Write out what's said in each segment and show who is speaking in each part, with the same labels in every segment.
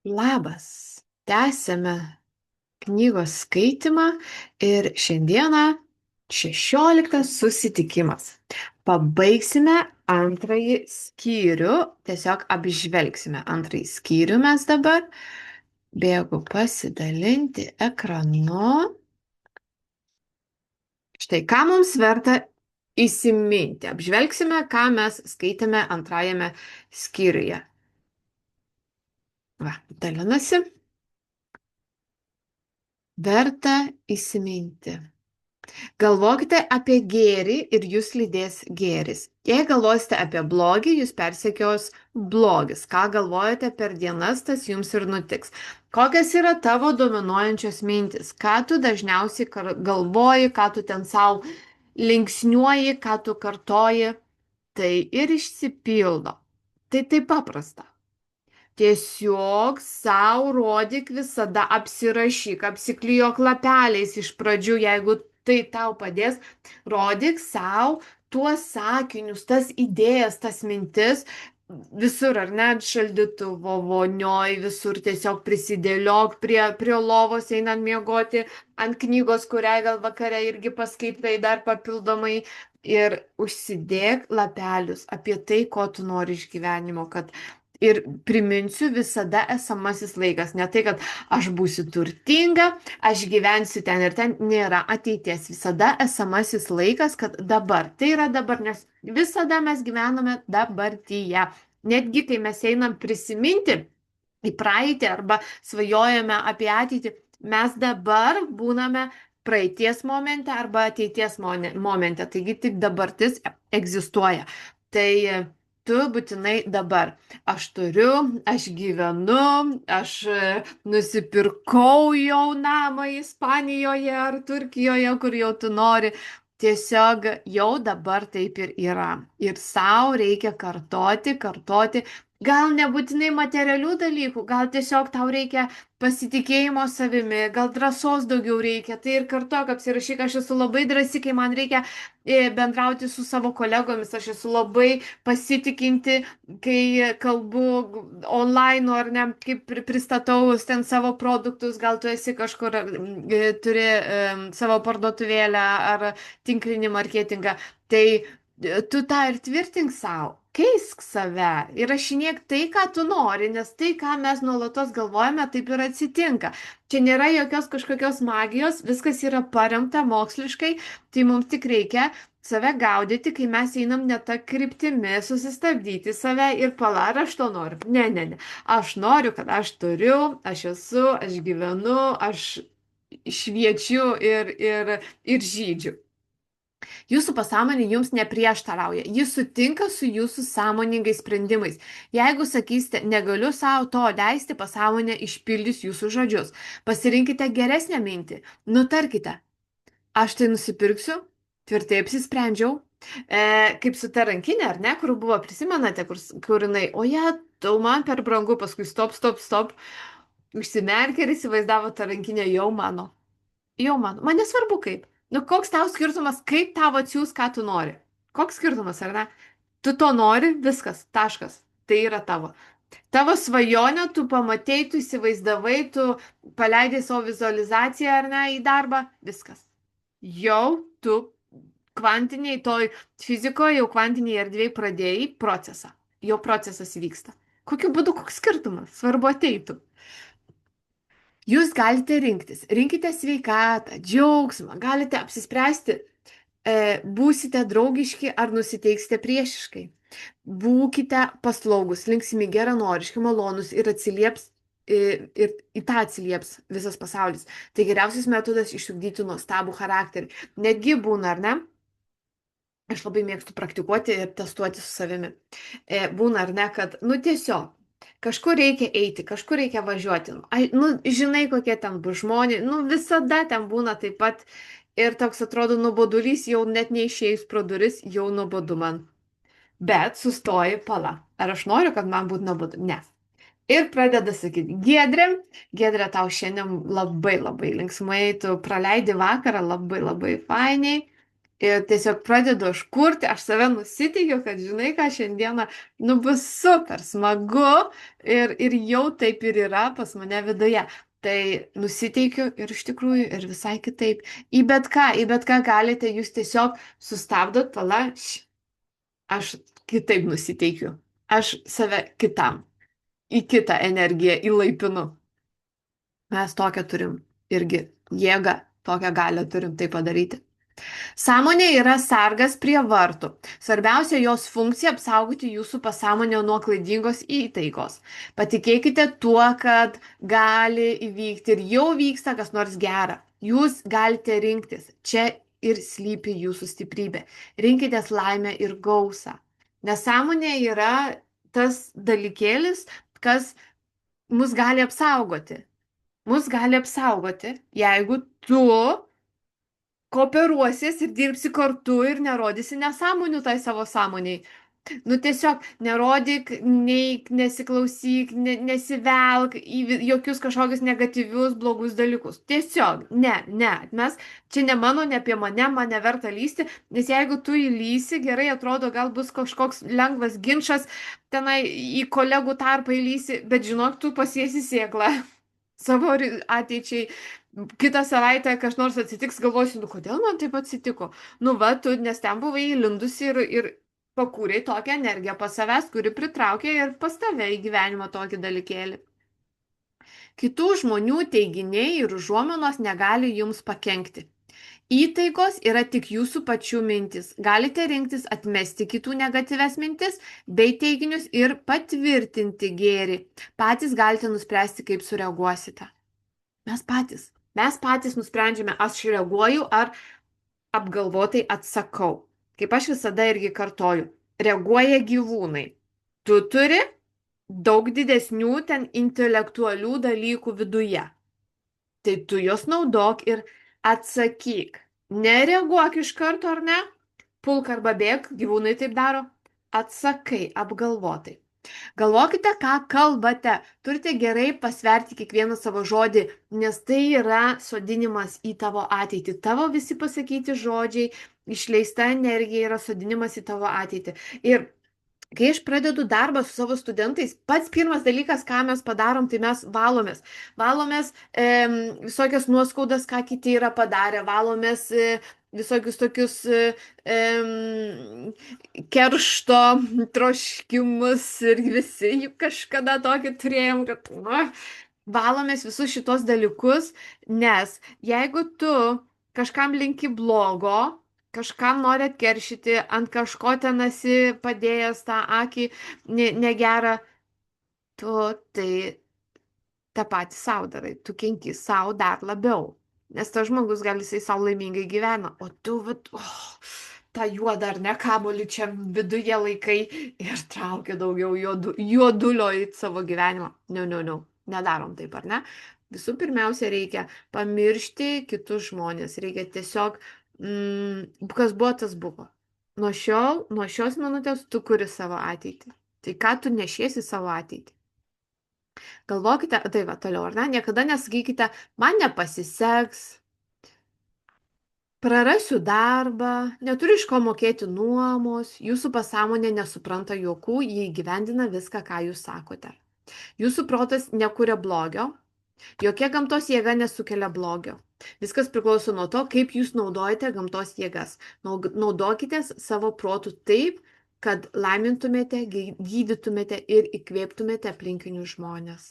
Speaker 1: Labas. Tęsėme knygos skaitymą ir šiandieną 16 susitikimas. Pabaigsime antrąjį skyrių, tiesiog apžvelgsime antrąjį skyrių mes dabar. Bėgu pasidalinti ekranu. Štai, ką mums verta įsiminti. Apžvelgsime, ką mes skaitėme antrajame skyriuje. Va, dalinasi. Verta įsiminti. Galvokite apie gėrį ir jūs lydės gėris. Jei galvosite apie blogį, jūs persekios blogis. Ką galvojate per dienas, tas jums ir nutiks. Kokios yra tavo dominuojančios mintis? Ką tu dažniausiai galvoji, ką tu ten savo linksniuoji, ką tu kartoji, tai ir išsipildo. Tai taip paprasta. Tiesiog savo rodyk visada, apsirašyk, apsiklijuok lapeliais iš pradžių, jeigu tai tau padės, rodyk savo tuos sakinius, tas idėjas, tas mintis, visur, ar net šaldytuvo vonioj, visur tiesiog prisidėliok prie lovos einant miegoti, ant knygos, kurią gal vakare irgi paskaitai dar papildomai. Ir užsidėk lapelius apie tai, ko tu nori iš gyvenimo, kad ir priminsiu, visada esamasis laikas. Ne tai, kad aš būsiu turtinga, aš gyvensiu ten ir ten, nėra ateities. Visada esamasis laikas, kad dabar. Tai yra dabar, nes visada mes gyvename dabartyje. Netgi kai mes einam prisiminti į praeitį arba svajojame apie ateitį, mes dabar būname praeities momente arba ateities momente. Taigi tik dabartis egzistuoja. Tai tu būtinai dabar. Aš turiu, aš gyvenu, aš nusipirkau jau namą Ispanijoje ar Turkijoje, kur jau tu nori. Tiesiog jau dabar taip ir yra. Ir savo reikia kartoti. Gal nebūtinai materialių dalykų, gal tiesiog tau reikia pasitikėjimo savimi, gal drąsos daugiau reikia. Tai ir kartok apsirašyk, aš esu labai drąsi, kai man reikia bendrauti su savo kolegomis, aš esu labai pasitikinti, kai kalbu online ar ne, kaip pristatau ten savo produktus, gal tu esi kažkur, turi savo parduotuvėlę ar tinklinį marketingą. Tai tu tą ir tvirtink savo. Keisk save, įrašinėk tai, ką tu nori, nes tai, ką mes nuolatos galvojame, taip ir atsitinka. Čia nėra jokios kažkokios magijos, viskas yra paremta moksliškai, tai mums tik reikia save gaudyti, kai mes einam ne tą kryptimį, susistabdyti save ir ar aš to noriu. Ne. Aš noriu, kad aš turiu, aš esu, aš gyvenu, aš šviečiu ir žydžiu. Jūsų pasąmonė jums neprieštarauja, jis sutinka su jūsų sąmoningais sprendimais. Jeigu sakysite, negaliu savo to leisti, pasąmonė išpildys jūsų žodžius. Pasirinkite geresnę mintį, nutarkite, aš tai nusipirksiu, tvirtai apsisprendžiau. Kaip su ta rankinė, ar ne, kur buvo, prisimenate, kur jinai, tau man per brangu, paskui stop, užsimerkė ir įsivaizdavo tą rankinę jau mano. Man nesvarbu kaip. Nu, koks tau skirtumas, kaip tau atsiūs, ką tu nori? Koks skirtumas, ar ne? Tu to nori, viskas, taškas. Tai yra tavo. Tavo svajonę tu pamatei, tu įsivaizdavai, tu paleidai savo vizualizaciją, ar ne, į darbą, viskas. Jau tu kvantiniai, toj fizikoje, jau kvantiniai erdvėjai pradėjai procesą. Jau procesas vyksta. Kokiu būdu, koks skirtumas? Svarbu ateitų. Jūs galite rinktis. Rinkite sveikatą, džiaugsmą, galite apsispręsti, būsite draugiški ar nusiteiksite priešiškai. Būkite paslaugus, linksmi, geranoriški, malonus ir į tą atsilieps visas pasaulis. Tai geriausias metodas išugdyti nuostabų charakterį. Netgi būna, ar ne? Aš labai mėgstu praktikuoti ir testuoti su savimi. Būna, ar ne, kad, tiesiog, kažkur reikia eiti, kažkur reikia važiuoti. Žinai, kokie ten bus žmonės, visada ten būna taip pat ir toks atrodo nuobodulys, jau net neišėjus pro duris, jau nuobodu man. Bet sustoji, pala. Ar aš noriu, kad man būtų nuobodu? Ne. Ir pradeda sakyti, Giedrė, tau šiandien labai labai linksmai, tu praleidi vakarą labai labai fainiai. Ir tiesiog pradedu aš kurti, aš save nusiteikiu, kad žinai, ką šiandieną, nu, bus super smagu ir jau taip ir yra pas mane viduje. Tai nusiteikiu ir iš tikrųjų ir visai kitaip. Į bet ką galite, jūs tiesiog sustabdot, pala, aš kitaip nusiteikiu. Aš save kitam, į kitą energiją įlaipinu. Mes tokią turim irgi jėgą, tokią galę turim tai padaryti. Sąmonė yra sargas prie vartų. Svarbiausia jos funkcija apsaugoti jūsų pasąmonę nuo klaidingos įtaigos. Patikėkite tuo, kad gali įvykti ir jau vyksta kas nors gera. Jūs galite rinktis. Čia ir slypi jūsų stiprybė. Rinkitės laimę ir gausą. Nesąmonė yra tas dalykėlis, kas mus gali apsaugoti. Mus gali apsaugoti, jeigu tu kooperuosies ir dirbsi kartu ir nerodysi nesąmonių tai savo sąmoniai. Nu tiesiog nerodyk, neik, nesiklausyk, nesivelk į jokius kažkokius negatyvius, blogus dalykus. Tiesiog, ne, mes, čia ne mano, ne apie mane, man neverta lysti, nes jeigu tu įlysi, gerai atrodo, gal bus kažkoks lengvas ginčas, tenai į kolegų tarpą įlysi, bet žinok, tu pasiesi sėklą savo ateičiai. Kitą savaitę kas nors atsitiks, galvosi, nu kodėl man taip atsitiko? Nu va, tu nes ten buvai įlindusi ir pakūrei tokią energiją pas savęs, kuri pritraukė ir pas tave į gyvenimą tokį dalykėlį. Kitų žmonių teiginiai ir užuominos negali jums pakenkti. Įtaigos yra tik jūsų pačių mintis. Galite rinktis atmesti kitų negatyves mintis bei teiginius ir patvirtinti gėrį. Patys galite nuspręsti, kaip sureaguosite. Mes patys nusprendžiame, aš reaguoju ar apgalvotai atsakau. Kaip aš visada irgi kartoju, reaguoja gyvūnai. Tu turi daug didesnių ten intelektualių dalykų viduje. Tai tu jos naudok ir atsakyk. Nereaguok iš karto ar ne, pulk arba bėg, gyvūnai taip daro. Atsakai apgalvotai. Galvokite, ką kalbate. Turite gerai pasverti kiekvieną savo žodį, nes tai yra sodinimas į tavo ateitį. Tavo visi pasakyti žodžiai, išleista energija yra sodinimas į tavo ateitį. Ir kai aš pradedu darbą su savo studentais, pats pirmas dalykas, ką mes padarom, tai mes valomės. Valomės visokias nuoskaudas, ką kiti yra padarę, valomės visokius tokius keršto troškimus ir visi juk kažkada tokį turėjom, kad valomės visus šitos dalykus, nes jeigu tu kažkam linki blogo, kažkam nori atkeršyti, ant kažko ten esi padėjęs tą akį negerą, tu tai tą patį savo darai, tu kenki savo dar labiau. Nes tas žmogus gal jisai savo laimingai gyvena, o tu, tą juodą ar ne kamuolį čia viduje laikai ir traukia daugiau juodulio į savo gyvenimą. No, nedarom taip, ar ne? Visų pirmiausia, reikia pamiršti kitus žmonės, reikia tiesiog, kas buvo, tas buvo. Nuo šios minutės tu kuri savo ateitį. Tai ką tu nešiesi savo ateitį? Galvokite, tai va, toliau, ar ne? Niekada nesakykite, man nepasiseks, prarasiu darbą, neturiu iš ko mokėti nuomos, jūsų pasąmonė nesupranta juokų, jie įgyvendina viską, ką jūs sakote. Jūsų protas nekuria blogio, jokia gamtos jėga nesukelia blogio. Viskas priklauso nuo to, kaip jūs naudojate gamtos jėgas. Naudokitės savo protų taip, kad laimintumėte, gydytumėte ir įkvėptumėte aplinkinius žmonės.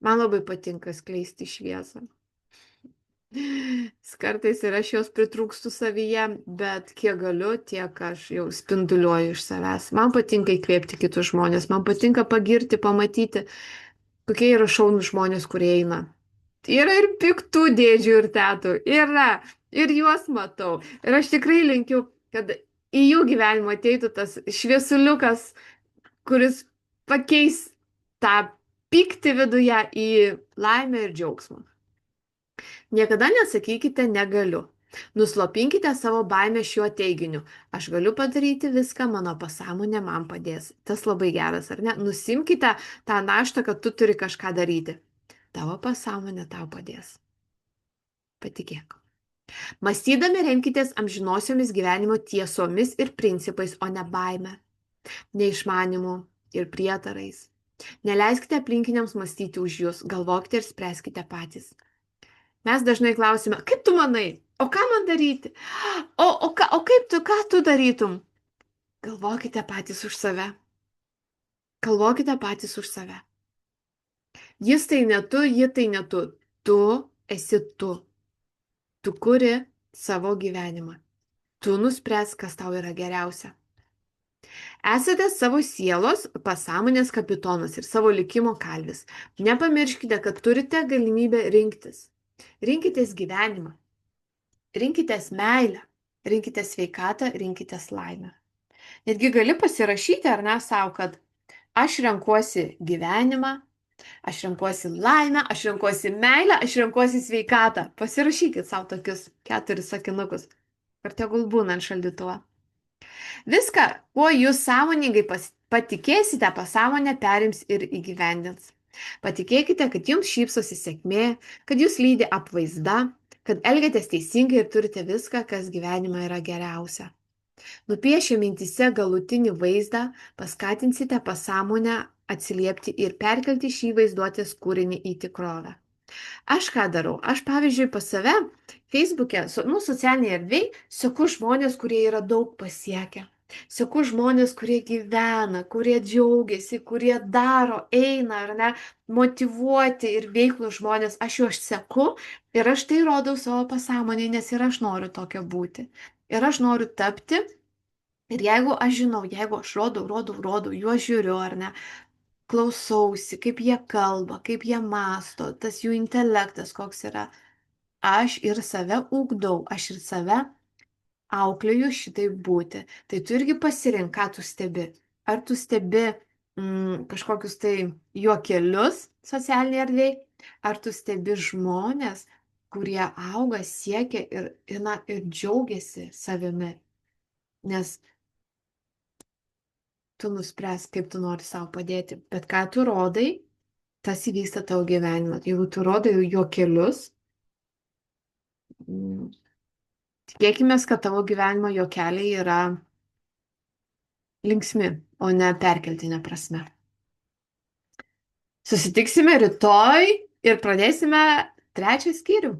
Speaker 1: Man labai patinka skleisti šviesą. Kartais ir aš jos pritrūkstu savyje, bet kiek galiu, tiek aš jau spinduliuoju iš savęs. Man patinka įkvėpti kitus žmonės, man patinka pagirti, pamatyti, kokie yra šaunūs žmonės, kurie eina. Yra ir piktų dėdžių ir tetų, yra, ir juos matau. Ir aš tikrai linkiu, kad į jų gyvenimą ateitų tas šviesuliukas, kuris pakeis tą pyktį viduje į laimę ir džiaugsmą. Niekada nesakykite negaliu. Nuslopinkite savo baimę šiuo teiginiu. Aš galiu padaryti viską, mano pasąmonė man padės. Tas labai geras, ar ne? Nusimkite tą naštą, kad tu turi kažką daryti. Tavo pasąmonė tau padės. Patikėk. Mąstydami remkitės amžinosiomis gyvenimo tiesomis ir principais, o ne baime, neišmanimu ir prietarais. Neleiskite aplinkiniams mąstyti už jūs, galvokite ir spręskite patys. Mes dažnai klausime, kaip tu manai, o ką man daryti? O kaip tu, ką tu darytum? Galvokite patys už save. Galvokite patys už save. Jis tai ne tu, ji tai ne tu. Tu esi tu. Tu kuri savo gyvenimą. Tu nuspręs, kas tau yra geriausia. Esate savo sielos pasąmonės kapitonas ir savo likimo kalvis. Nepamirškite, kad turite galimybę rinktis. Rinkitės gyvenimą. Rinkitės meilę. Rinkitės sveikatą, rinkitės laimę. Netgi gali pasirašyti ar ne savo, kad aš renkuosi gyvenimą, aš renkuosi laimę, aš renkuosi meilę, aš renkuosi sveikatą. Pasirašykit savo tokius 4 sakinukus. Ir tegul būna ant šaldytuvo. Viską, kuo jūs sąmoningai patikėsite, pasąmonė perims ir įgyvendins. Patikėkite, kad jums šypsosi sėkmė, kad jūs lydi apvaizda, kad elgiatės teisingai ir turite viską, kas gyvenime yra geriausia. Nupiešę mintise galutinį vaizdą, paskatinsite pasąmonę atsiliepti ir perkelti šį vaizduotės kūrinį į tikrovę. Aš ką darau? Aš, pavyzdžiui, pas save Facebook'e, socialinėje erdvėje, seku žmonės, kurie yra daug pasiekę. Seku žmonės, kurie gyvena, kurie džiaugiasi, kurie daro, eina, ar ne, motyvuoti ir veiklų žmonės. Aš juos seku ir aš tai rodau savo pasąmonėje, nes ir aš noriu tokia būti. Ir aš noriu tapti. Ir jeigu aš žinau, jeigu aš rodau, juos žiūriu, ar ne, klausausi, kaip jie kalba, kaip jie mąsto, tas jų intelektas koks yra. Aš ir save ugdau, aš ir save auklėju šitai būti. Tai tu irgi pasirink, ką tu stebi. Ar tu stebi kažkokius tai juokelius socialinėje erdvėje, ar tu stebi žmonės, kurie auga, siekia ir džiaugiasi savimi. Nes tu nuspręs, kaip tu nori savo padėti. Bet ką tu rodai, tas įvyksta tavo gyvenime. Jeigu tu rodai juokelius, tikėkime, kad tavo gyvenimo juokeliai yra linksmi, o ne perkeltinė prasme. Susitiksime rytoj ir pradėsime 3 skyrių.